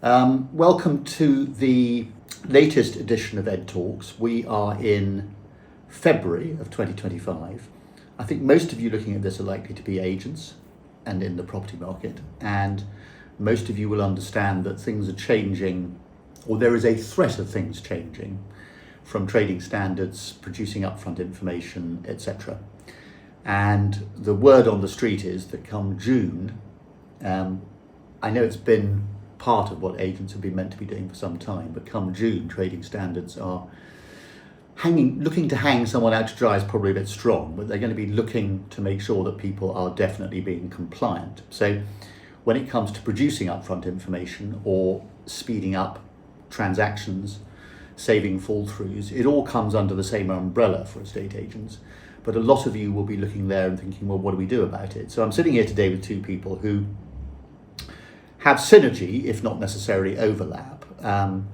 Welcome to the latest edition of Ed Talks. We are in February of 2025. I think most of you looking at this are likely to be agents and in the property market, and most of you will understand that things are changing, or there is a threat of things changing, from trading standards, producing upfront information, etc. And the word on the street is that come June, I know it's been part of what agents have been meant to be doing for some time, but come June, trading standards are looking to hang someone out to dry is probably a bit strong, but they're going to be looking to make sure that people are definitely being compliant. So when it comes to producing upfront information or speeding up transactions, saving fall-throughs, it all comes under the same umbrella for estate agents. But a lot of you will be looking there and thinking, well, what do we do about it? So I'm sitting here today with two people who have synergy, if not necessarily overlap.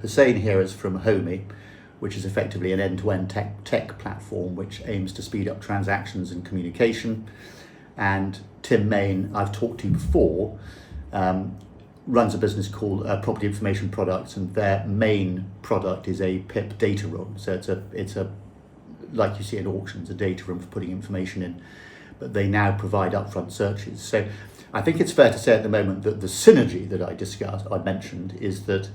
Hussein here is from Homey, which is effectively an end-to-end tech platform which aims to speed up transactions and communication. And Tim Main, I've talked to before, runs a business called Property Information Products, and their main product is a PIP data room. So it's a like you see in auctions, a data room for putting information in, but they now provide upfront searches. So I think it's fair to say at the moment that the synergy that I mentioned, is that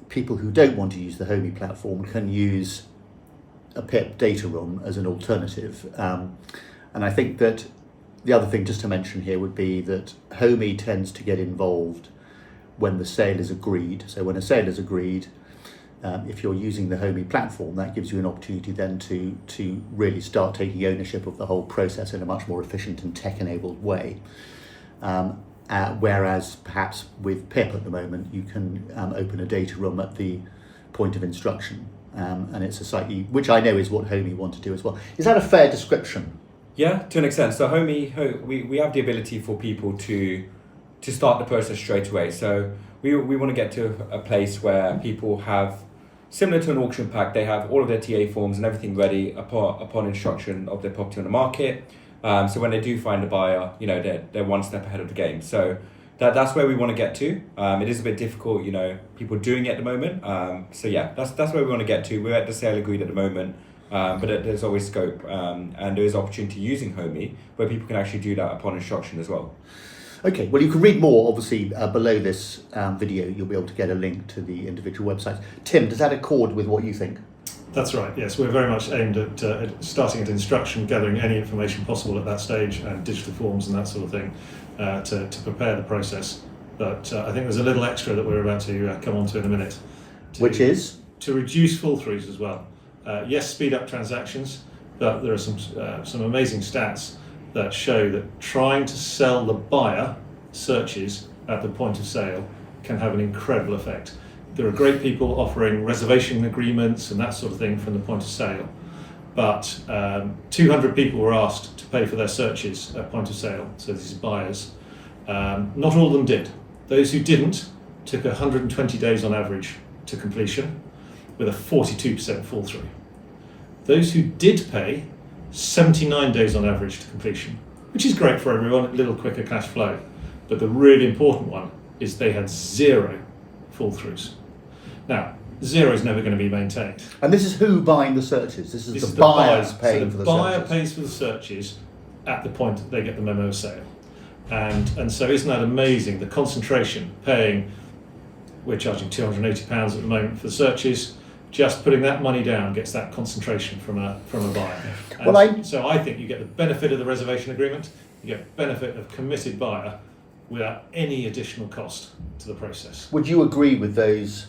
people who don't want to use the Homey platform can use a PIP data room as an alternative. And I think that the other thing just to mention here would be that Homey tends to get involved when the sale is agreed. So when a sale is agreed, if you're using the Homey platform, that gives you an opportunity then to really start taking ownership of the whole process in a much more efficient and tech-enabled way. Whereas perhaps with PIP at the moment, you can open a data room at the point of instruction, and it's a slightly, which I know is what Homey want to do as well. Is that a fair description? Yeah, to an extent. So Homey, we have the ability for people to start the process straight away. So we want to get to a place where people have, similar to an auction pack, they have all of their TA forms and everything ready upon instruction of their property on the market. So when they do find a buyer, they're one step ahead of the game. So that's where we want to get to. It is a bit difficult, people doing it at the moment. So yeah, that's where we want to get to. We're at the sale agreed at the moment, but there's always scope, and there is opportunity using Homey where people can actually do that upon instruction as well. Okay, well, you can read more, obviously, below this video. You'll be able to get a link to the individual websites. Tim, does that accord with what you think? That's right, yes. We're very much aimed at starting at instruction, gathering any information possible at that stage, and digital forms and that sort of thing, to prepare the process. But I think there's a little extra that we're about to come on to in a minute. Which is? To reduce fall-throughs as well. Yes, speed up transactions, but there are some amazing stats that show that trying to sell the buyer searches at the point of sale can have an incredible effect. There are great people offering reservation agreements and that sort of thing from the point of sale, but 200 people were asked to pay for their searches at point of sale, so this is buyers. Not all of them did. Those who didn't took 120 days on average to completion, with a 42% fall through. Those who did pay, 79 days on average to completion, which is great for everyone, a little quicker cash flow. But the really important one is they had zero fall-throughs. Now, zero is never going to be maintained. And this is who buying the searches? This is the buyers paying for the searches? The buyer pays for the searches at the point that they get the memo of sale. And so isn't that amazing, the concentration, we're charging £280 at the moment for the searches. Just putting that money down gets that concentration from a buyer. So I think you get the benefit of the reservation agreement, you get benefit of committed buyer without any additional cost to the process. Would you agree with those?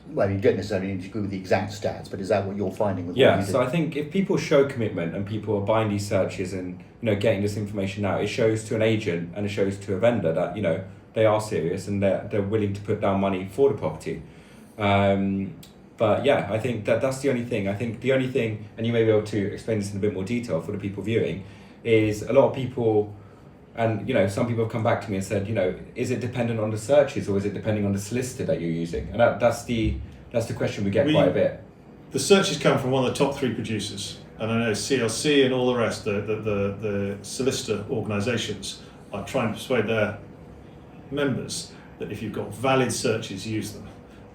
Well, you don't necessarily need to agree with the exact stats, but is that what you're finding with Yeah, what you do? So I think if people show commitment and people are buying these searches and getting this information out, it shows to an agent and it shows to a vendor that they are serious and they're willing to put down money for the property. But yeah, I think that's the only thing. I think the only thing, and you may be able to explain this in a bit more detail for the people viewing, is a lot of people, and some people have come back to me and said, is it dependent on the searches or is it depending on the solicitor that you're using? And that's the question we get quite a bit. The searches come from one of the top 3 producers, and I know CLC and all the rest, the solicitor organisations are trying to persuade their members that if you've got valid searches, use them.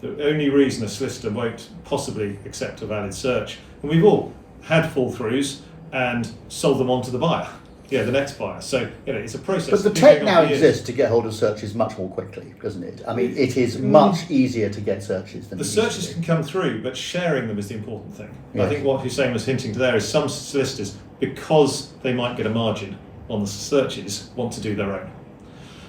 The only reason a solicitor won't possibly accept a valid search, and we've all had fall-throughs and sold them on to the buyer, the next buyer. So, it's a process. But the tech now exists to get hold of searches much more quickly, doesn't it? I mean, it is much easier to get searches than the searches can come through, but sharing them is the important thing. Yes. I think what Hussein was hinting to there is some solicitors, because they might get a margin on the searches, want to do their own.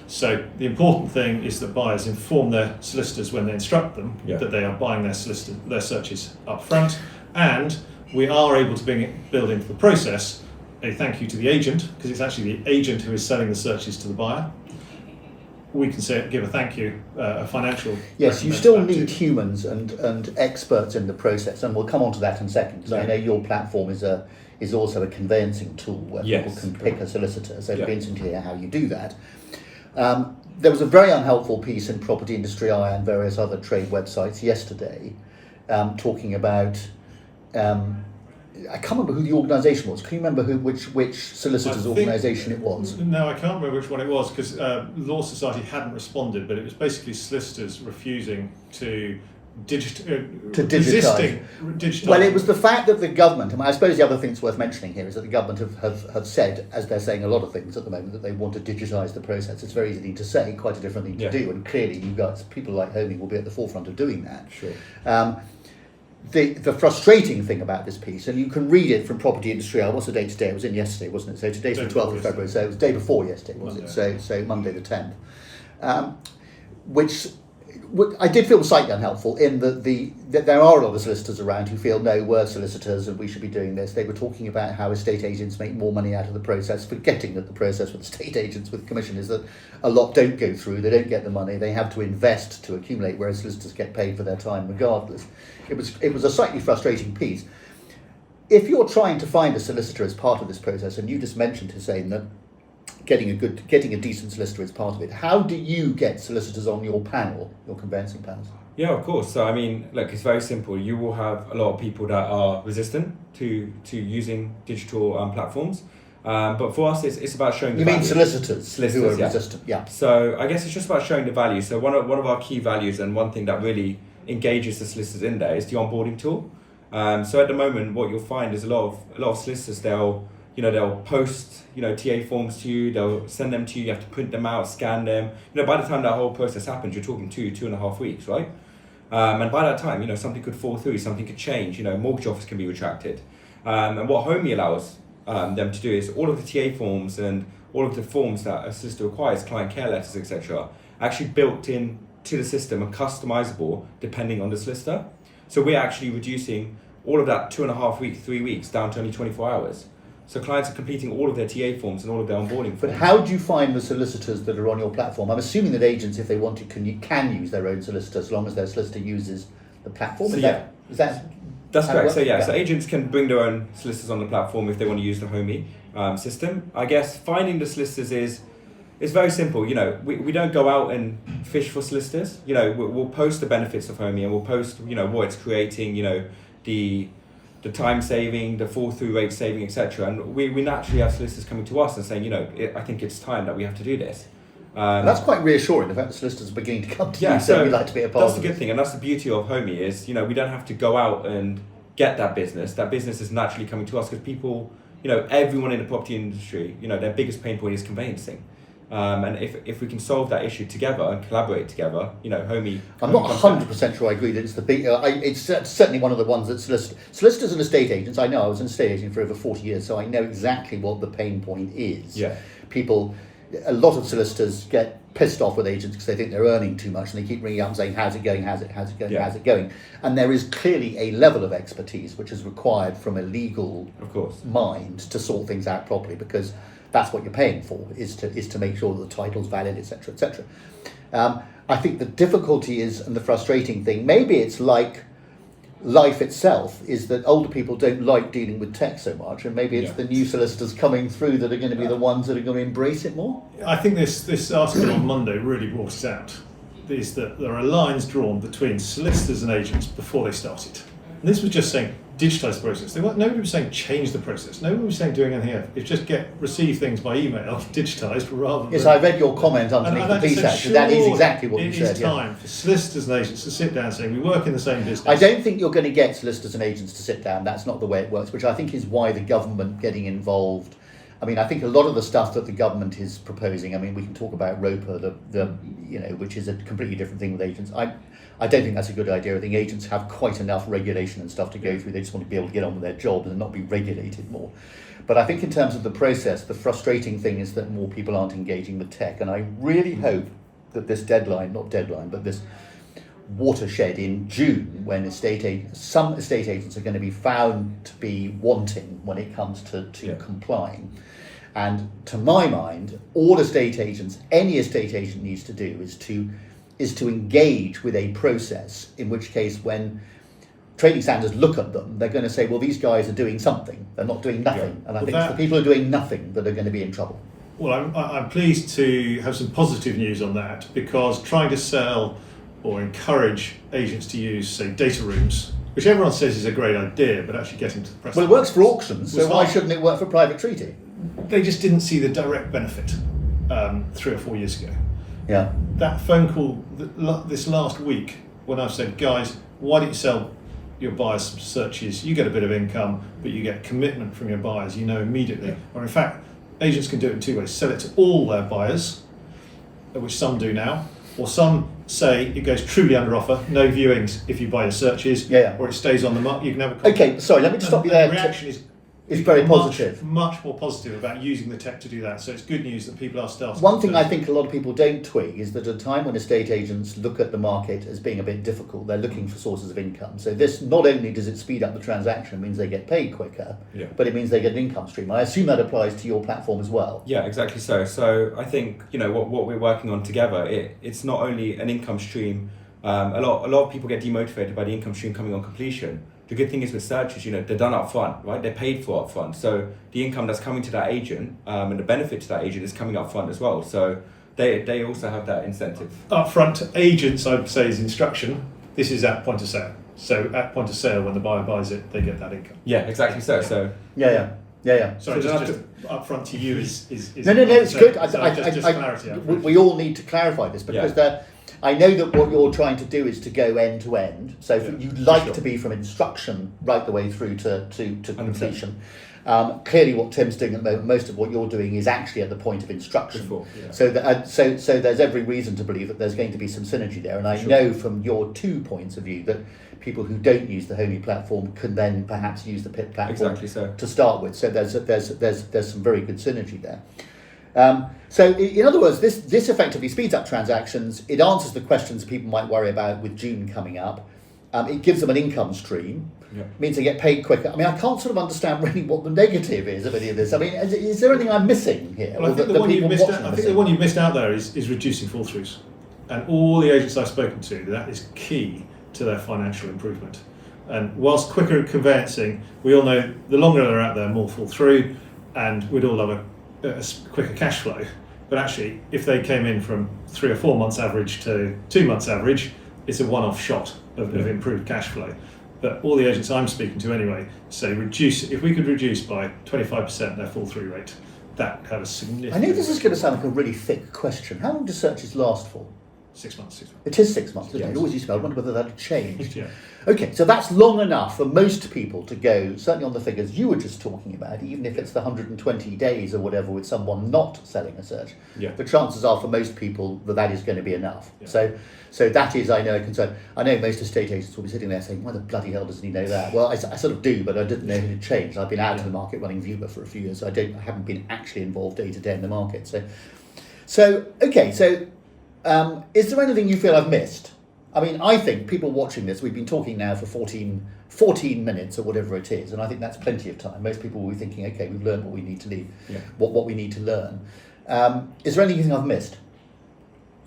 So the important thing is that buyers inform their solicitors when they instruct them that they are buying their searches up front, and we are able to build into the process a thank you to the agent, because it's actually the agent who is selling the searches to the buyer. We can give a thank you, a financial. Yes, you still need humans and experts in the process, and we'll come on to that in a second, because I know your platform is also a conveyancing tool where people can pick a solicitor, so it'd be interesting to hear how you do that. There was a very unhelpful piece in Property Industry Eye and various other trade websites yesterday talking about, I can't remember who the organisation was. Can you remember which solicitors' organisation it was? No, I can't remember which one it was, because Law Society hadn't responded, but it was basically solicitors refusing to digitise. Well, it was the fact that the government, I suppose the other thing that's worth mentioning here is that the government have said, as they're saying a lot of things at the moment, that they want to digitise the process. It's very easy to say, quite a different thing to do, and clearly you guys, people like Homey, will be at the forefront of doing that. Sure. The frustrating thing about this piece, and you can read it from Property Industry Eye. What's the date today? It was in yesterday, wasn't it? So today's the 12th of February, so it was the day before yesterday, was it? So Monday the 10th. Which I did feel slightly unhelpful in that there are a lot of solicitors around who feel, no, we're solicitors and we should be doing this. They were talking about how estate agents make more money out of the process, forgetting that the process with estate agents with commission is that a lot don't go through, they don't get the money, they have to invest to accumulate, whereas solicitors get paid for their time regardless. It was a slightly frustrating piece. If you're trying to find a solicitor as part of this process, and you just mentioned, Hussein, that getting a decent solicitor is part of it. How do you get solicitors on your panel, your conveyancing panels? Yeah, of course. So I mean, look, it's very simple. You will have a lot of people that are resistant to using digital platforms, but for us, it's about showing. You mean solicitors who are yeah. resistant? Yeah. So I guess it's just about showing the value. So one of our key values, and one thing that really engages the solicitors in there, is the onboarding tool. So at the moment, what you'll find is a lot of solicitors, they'll post, TA forms to you, they'll send them to you, you have to print them out, scan them. By the time that whole process happens, you're talking 2.5 weeks, right? And by that time, something could fall through, something could change, mortgage offers can be retracted. And what Homey allows them to do is all of the TA forms and all of the forms that a solicitor requires, client care letters, etc., actually built in to the system and customizable depending on the solicitor. So we're actually reducing all of that 2.5 weeks, 3 weeks down to only 24 hours. So clients are completing all of their TA forms and all of their onboarding forms. But how do you find the solicitors that are on your platform? I'm assuming that agents, if they want to, can use their own solicitor as long as their solicitor uses the platform. That's correct. So agents can bring their own solicitors on the platform if they want to use the Homey system. I guess finding the solicitors is very simple. We don't go out and fish for solicitors. We'll post the benefits of Homey and we'll post what it's creating. The time saving, the fall through rate saving, etc. And we naturally have solicitors coming to us and saying, I think it's time that we have to do this. That's quite reassuring, the fact that solicitors are beginning to come to you, so we'd like to be a part of it. That's the good thing, and that's the beauty of Homey is, we don't have to go out and get that business. That business is naturally coming to us because people, everyone in the property industry, their biggest pain point is conveyancing. And if we can solve that issue together and collaborate together, Homey. I'm not 100% sure I agree that it's the big. It's certainly one of the ones that solicitors and estate agents. I know I was an estate agent for over 40 years, so I know exactly what the pain point is. Yeah. A lot of solicitors get pissed off with agents because they think they're earning too much, and they keep ringing up and saying, "How's it going? How's it going? Yeah. How's it going?" And there is clearly a level of expertise which is required from a legal mind to sort things out properly, because that's what you're paying for, is to make sure that the title's valid, etc., etc. I think the difficulty is, and the frustrating thing, maybe it's like life itself, is that older people don't like dealing with tech so much, and maybe it's the new solicitors coming through that are going to be the ones that are going to embrace it more. I think this article on Monday really brought it out, is that there are lines drawn between solicitors and agents before they started. And this was just saying, digitise the process. Nobody was saying change the process. Nobody was saying doing anything else. It's just receive things by email digitised rather than... Yes, I read your comment underneath the piece actually. That is exactly what you said. It is time for solicitors and agents to sit down and say, we work in the same business. I don't think you're going to get solicitors and agents to sit down. That's not the way it works, which I think is why the government getting involved. I mean, I think a lot of the stuff that the government is proposing, I mean, we can talk about ROPA, which is a completely different thing with agents. I don't think that's a good idea. I think agents have quite enough regulation and stuff to go through. They just want to be able to get on with their job and not be regulated more. But I think in terms of the process, the frustrating thing is that more people aren't engaging with tech. And I really hope that this but this watershed in June, when some estate agents are going to be found to be wanting when it comes to complying. And to my mind, any estate agent needs to do is to engage with a process, in which case when trading standards look at them, they're going to say, well, these guys are doing something, they're not doing nothing. And I think it's the people who are doing nothing that are going to be in trouble. Well, I'm pleased to have some positive news on that, because trying to sell or encourage agents to use, say, data rooms, which everyone says is a great idea, but actually getting to the press... Well, it works for auctions, so why shouldn't it work for private treaty? They just didn't see the direct benefit 3 or 4 years ago. Yeah. That phone call this last week, when I've said, guys, why don't you sell your buyers some searches? You get a bit of income, but you get commitment from your buyers, you know immediately. Or in fact, agents can do it in 2 ways. Sell it to all their buyers, which some do now, or some say it goes truly under offer, no viewings if you buy your searches, or it stays on the market. You can have a contract. Okay, sorry, let me just stop you there. The reaction is very positive. Much more positive about using the tech to do that. So it's good news that people are starting. One thing I think a lot of people don't twig is that at a time when estate agents look at the market as being a bit difficult, they're looking for sources of income. So this, not only does it speed up the transaction, it means they get paid quicker, but it means they get an income stream. I assume that applies to your platform as well. Yeah, exactly so. So I think, what we're working on together, it's not only an income stream. A lot of people get demotivated by the income stream coming on completion. The good thing is with searches, they're done up front, right? They're paid for up front. So the income that's coming to that agent and the benefit to that agent is coming up front as well. So they also have that incentive. Upfront to agents, I would say, is instruction. This is at point of sale. So at point of sale, when the buyer buys it, they get that income. Yeah, exactly so. So yeah. Sorry, so just upfront to you is no, it's good. Just clarity. We all need to clarify this, because I know that what you're trying to do is to go end to end. So you'd like to be from instruction right the way through to completion. Clearly, what Tim's doing at the moment, most of what you're doing is actually at the point of instruction. So there's every reason to believe that there's going to be some synergy there. And I know from your 2 points of view that people who don't use the Homey platform can then perhaps use the PIP platform to start with. So there's some very good synergy there. So in other words, this effectively speeds up transactions. It answers the questions people might worry about with June coming up. It gives them an income stream. Means they get paid quicker. I mean, I can't sort of understand really what the negative is of any of this. I mean, is there anything I'm missing here? Well, I think the one you've missed out there is reducing fall-throughs. And all the agents I've spoken to, that is key to their financial improvement. And whilst quicker conveyancing, we all know the longer they're out there, more fall through, and we'd all love a quicker cash flow. But actually, if they came in from 3 or 4 months average to 2 months average, it's a one-off shot of improved cash flow. But all the agents I'm speaking to anyway say if we could reduce by 25% their fall-through rate, that would have a significant... I know this is going to sound like a really thick question. How long do searches last for? 6 months. It is 6 months, isn't it? It always used to be. I wonder whether that had changed. Yeah. Okay, so that's long enough for most people to go, certainly on the figures you were just talking about, even if it's the 120 days or whatever with someone not selling a search. The chances are for most people that is going to be enough. So that is, I know, a concern. I know most estate agents will be sitting there saying, why the bloody hell doesn't he know that? Well, I sort of do, but I didn't know it had changed. I've been out of the market running Viewer for a few years, so I haven't been actually involved day to day in the market. So is there anything you feel I've missed? I mean, I think people watching this, we've been talking now for 14 minutes or whatever it is, and I think that's plenty of time. Most people will be thinking, okay, we've learned what we need to leave, what we need to learn. Is there anything I've missed?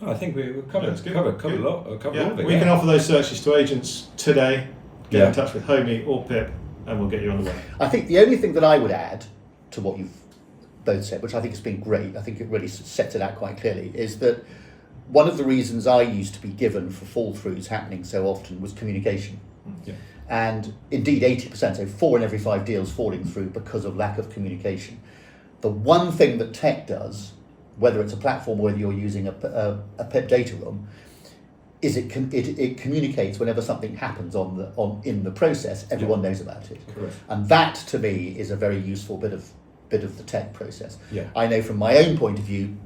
I think we covered a lot of it. We can offer those searches to agents today. Get in touch with Homey or PIP, and we'll get you on the way. I think the only thing that I would add to what you've both said, which I think has been great, I think it really sets it out quite clearly, is that one of the reasons I used to be given for fall-throughs happening so often was communication. and indeed 80%, so 4 in every 5 deals falling through because of lack of communication. The one thing that tech does, whether it's a platform or whether you're using a PIP data room, is it communicates whenever something happens in the process. Everyone knows about it. Correct. And that to me is a very useful bit of the tech process. Yeah. I know from my own point of view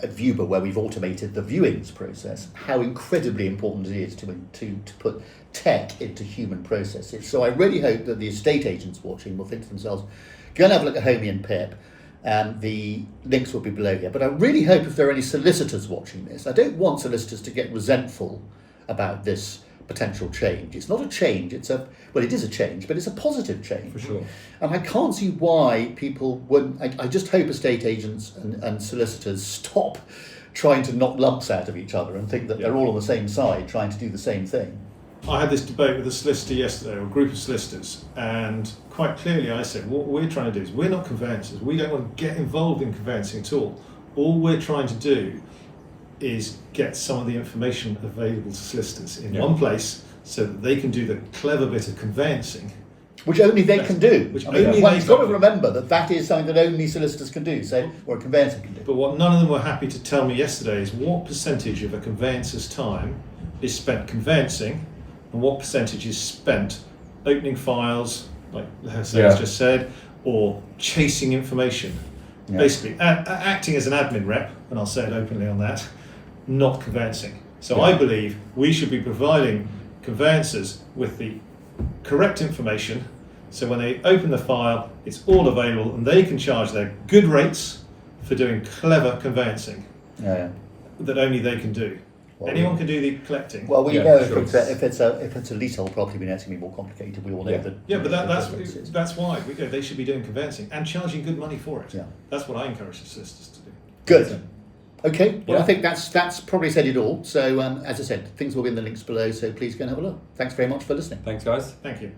at Viewber, where we've automated the viewings process, how incredibly important it is to put tech into human processes. So I really hope that the estate agents watching will think to themselves, go and have a look at Homey and Pip, and the links will be below here. But I really hope if there are any solicitors watching this, I don't want solicitors to get resentful about this potential change. It's not a change, it is a change, but it's a positive change. For sure. And I can't see why people wouldn't. I just hope estate agents and solicitors stop trying to knock lumps out of each other and think that they're all on the same side trying to do the same thing. I had this debate with a solicitor yesterday, or a group of solicitors, and quite clearly I said, what we're trying to do is, we're not conveyancers. We don't want to get involved in conveyancing at all. All we're trying to do is get some of the information available to solicitors in one place so that they can do the clever bit of conveyancing. Which only they can do. Which You've only got they to can do. remember that is something that only solicitors can do, or a conveyancer can do. But what none of them were happy to tell me yesterday is what percentage of a conveyancer's time is spent conveyancing and what percentage is spent opening files, like Sarah's just said, or chasing information. Yeah. Basically, acting as an admin rep, and I'll say it openly on that, not conveyancing. So I believe we should be providing conveyancers with the correct information, so when they open the file, it's all available and they can charge their good rates for doing clever conveyancing that only they can do. Well, Anyone can do the collecting. Well, we Yeah, know sure. if it's a leasehold property, it's going to be more complicated. We all know that. Yeah, but that's why we go. They should be doing conveyancing and charging good money for it. Yeah. That's what I encourage the solicitors to do. Good. Okay. Well, Yeah. I think that's probably said it all. So, as I said, things will be in the links below. So please go and have a look. Thanks very much for listening. Thanks, guys. Thank you.